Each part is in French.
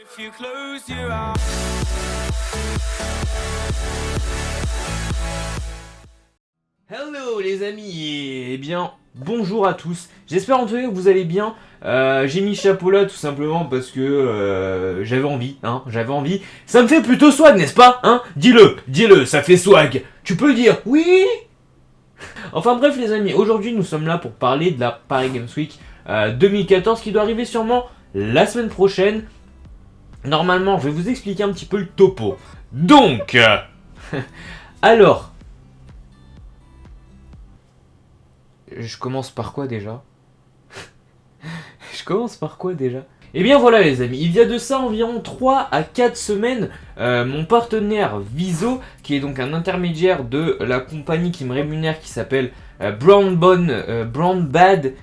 If you close your eyes. Hello les amis, et bien bonjour à tous, j'espère en tout cas que vous allez bien. J'ai mis ce chapeau là tout simplement parce que j'avais envie, ça me fait plutôt swag n'est-ce pas, hein? Dis-le, ça fait swag, tu peux le dire, oui. Enfin bref les amis, aujourd'hui nous sommes là pour parler de la Paris Games Week 2014 qui doit arriver sûrement la semaine prochaine. Normalement je vais vous expliquer un petit peu le topo. Donc, alors... Je commence par quoi déjà? Eh bien voilà les amis, il y a de ça environ 3 à 4 semaines, mon partenaire Viso, qui est donc un intermédiaire de la compagnie qui me rémunère, qui s'appelle Brown Bad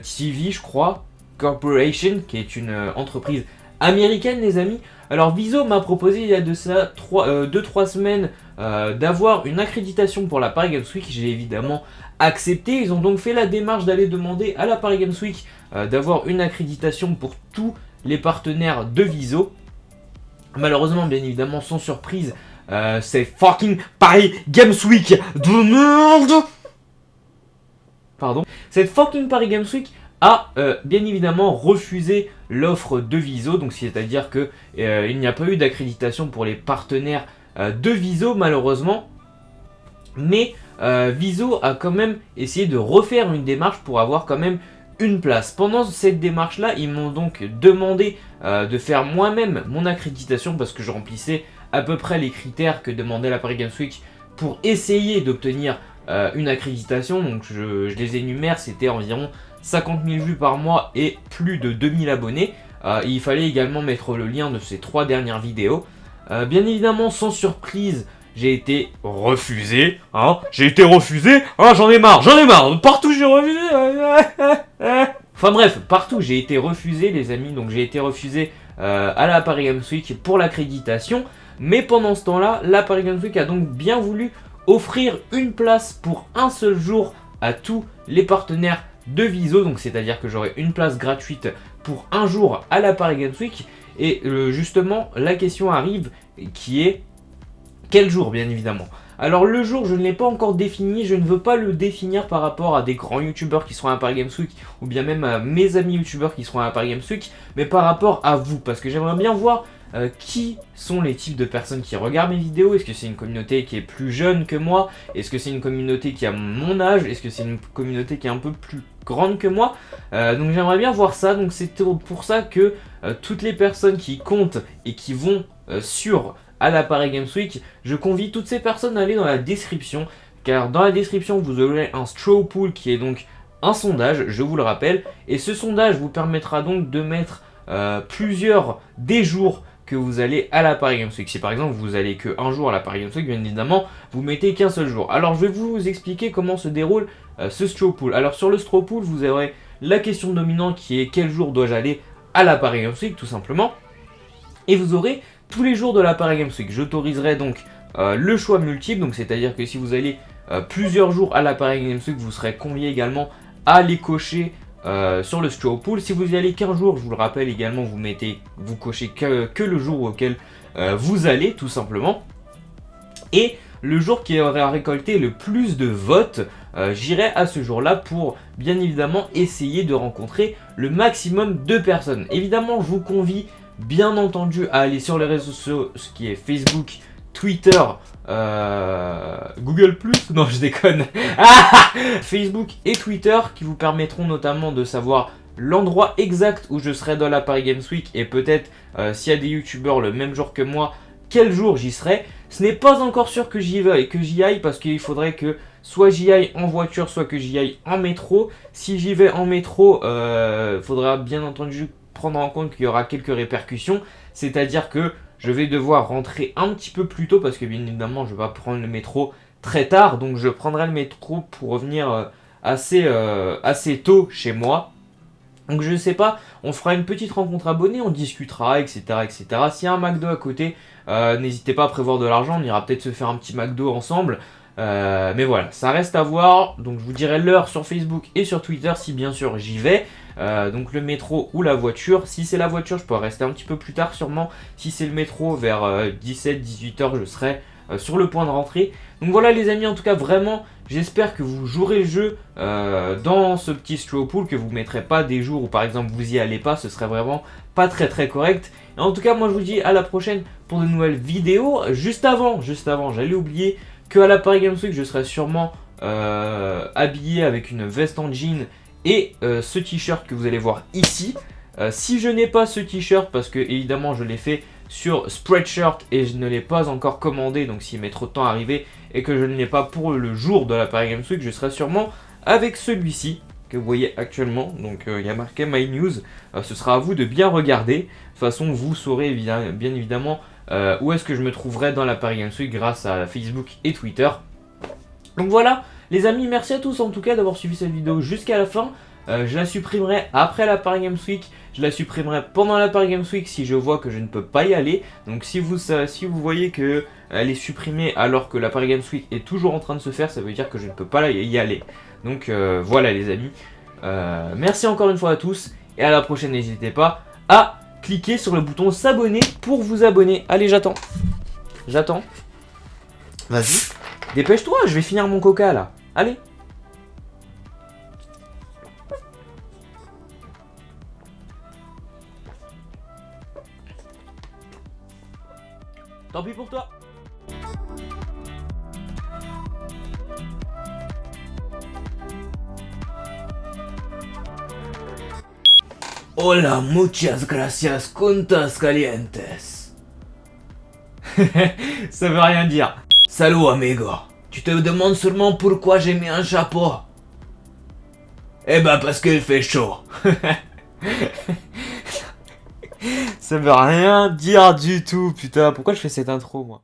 TV, je crois, Corporation, qui est une entreprise américaine les amis. Alors Viso m'a proposé il y a de ça 2-3 semaines d'avoir une accréditation pour la Paris Games Week. J'ai évidemment accepté. Ils ont donc fait la démarche d'aller demander à la Paris Games Week d'avoir une accréditation pour tous les partenaires de Viso. Malheureusement, bien évidemment, sans surprise, c'est fucking Paris Games Week de merde. Pardon. Cette fucking Paris Games Week a bien évidemment refusé l'offre de Viso, donc c'est-à-dire que il n'y a pas eu d'accréditation pour les partenaires de Viso malheureusement, mais Viso a quand même essayé de refaire une démarche pour avoir quand même une place. Pendant cette démarche là, ils m'ont donc demandé de faire moi-même mon accréditation parce que je remplissais à peu près les critères que demandait la Paris Games Week pour essayer d'obtenir une accréditation. Donc je les énumère, c'était environ 50 000 vues par mois et plus de 2000 abonnés. Il fallait également mettre le lien de ces 3 dernières vidéos. Bien évidemment, sans surprise, j'ai été refusé. J'en ai marre. Partout j'ai refusé. Enfin bref, partout j'ai été refusé les amis. Donc j'ai été refusé à la Paris Games Week pour l'accréditation. Mais pendant ce temps-là, la Paris Games Week a donc bien voulu offrir une place pour un seul jour à tous les partenaires de Viso, donc c'est-à-dire que j'aurai une place gratuite pour un jour à la Paris Games Week. Et justement, la question arrive qui est quel jour, bien évidemment. Alors le jour, je ne l'ai pas encore défini, je ne veux pas le définir par rapport à des grands youtubeurs qui seront à la Paris Games Week ou bien même à mes amis youtubeurs qui seront à la Paris Games Week, mais par rapport à vous, parce que j'aimerais bien voir qui sont les types de personnes qui regardent mes vidéos. Est-ce que c'est une communauté qui est plus jeune que moi? Est-ce que c'est une communauté qui a mon âge? Est-ce que c'est une communauté qui est un peu plus grande que moi? Donc j'aimerais bien voir ça. Donc c'est pour ça que toutes les personnes qui comptent et qui vont à la Paris Games Week, je convie toutes ces personnes à aller dans la description, car dans la description vous aurez un straw poll qui est donc un sondage, je vous le rappelle, et ce sondage vous permettra donc de mettre plusieurs des jours que vous allez à la Paris Games Week. Si par exemple vous allez que un jour à la Paris Games Week, bien évidemment vous mettez qu'un seul jour. Alors je vais vous expliquer comment se déroule ce straw poll. Alors sur le straw poll, vous aurez la question dominante qui est quel jour dois-je aller à la Paris Games Week tout simplement, et vous aurez tous les jours de la Paris Games Week. J'autoriserai donc le choix multiple, donc c'est-à-dire que si vous allez plusieurs jours à la Paris Games Week, vous serez convié également à les cocher sur le straw poll. Si vous y allez qu'un jour, je vous le rappelle également, vous cochez que le jour auquel vous allez tout simplement. Et le jour qui aura récolté le plus de votes, j'irai à ce jour-là pour bien évidemment essayer de rencontrer le maximum de personnes. Évidemment, je vous convie bien entendu à aller sur les réseaux sociaux, ce qui est Facebook, Twitter, Google+, non je déconne, Facebook et Twitter qui vous permettront notamment de savoir l'endroit exact où je serai dans la Paris Games Week et peut-être s'il y a des youtubeurs le même jour que moi, quel jour j'y serai. Ce n'est pas encore sûr que j'y aille parce qu'il faudrait que soit j'y aille en voiture, soit que j'y aille en métro. Si j'y vais en métro, faudra bien entendu prendre en compte qu'il y aura quelques répercussions, c'est-à-dire que je vais devoir rentrer un petit peu plus tôt parce que bien évidemment je vais pas prendre le métro très tard, donc je prendrai le métro pour revenir assez tôt chez moi. Donc je sais pas, on fera une petite rencontre abonnée, on discutera, etc. S'il y a un McDo à côté, n'hésitez pas à prévoir de l'argent, on ira peut-être se faire un petit McDo ensemble. Mais voilà, ça reste à voir, donc je vous dirai l'heure sur Facebook et sur Twitter si bien sûr j'y vais. donc le métro ou la voiture. Si c'est la voiture, je pourrais rester un petit peu plus tard sûrement. Si c'est le métro, vers 17-18h, je serai sur le point de rentrer. Donc voilà les amis, en tout cas vraiment, j'espère que vous jouerez le jeu dans ce petit straw pool, que vous ne mettrez pas des jours où par exemple vous y allez pas, ce serait vraiment pas très très correct. Et en tout cas, moi je vous dis à la prochaine pour de nouvelles vidéos. Juste avant, j'allais oublier qu'à la Paris Games Week, je serai sûrement habillé avec une veste en jean et ce t-shirt que vous allez voir ici. Si je n'ai pas ce t-shirt, parce que évidemment je l'ai fait sur Spreadshirt et je ne l'ai pas encore commandé, donc s'il met trop de temps à arriver et que je ne l'ai pas pour le jour de la Paris Games Week, je serai sûrement avec celui-ci que vous voyez actuellement. Donc il y a marqué My News, ce sera à vous de bien regarder. De toute façon vous saurez bien évidemment où est-ce que je me trouverai dans la Paris Games Week grâce à Facebook et Twitter. Donc voilà les amis, merci à tous en tout cas d'avoir suivi cette vidéo jusqu'à la fin. Je la supprimerai après la Paris Games Week, je la supprimerai pendant la Paris Games Week si je vois que je ne peux pas y aller. Donc si vous voyez qu'elle est supprimée alors que la Paris Games Week est toujours en train de se faire, ça veut dire que je ne peux pas y aller. Donc voilà les amis, merci encore une fois à tous et à la prochaine. N'hésitez pas à cliquer sur le bouton s'abonner pour vous abonner. Allez, j'attends. Vas-y, dépêche-toi, je vais finir mon coca là. Allez. Tant pis pour toi. Hola, muchas gracias, contas calientes. Ça veut rien dire. Salut amigo. Tu te demandes seulement pourquoi j'ai mis un chapeau? Eh ben parce qu'il fait chaud. Ça veut rien dire du tout, putain. Pourquoi je fais cette intro, moi?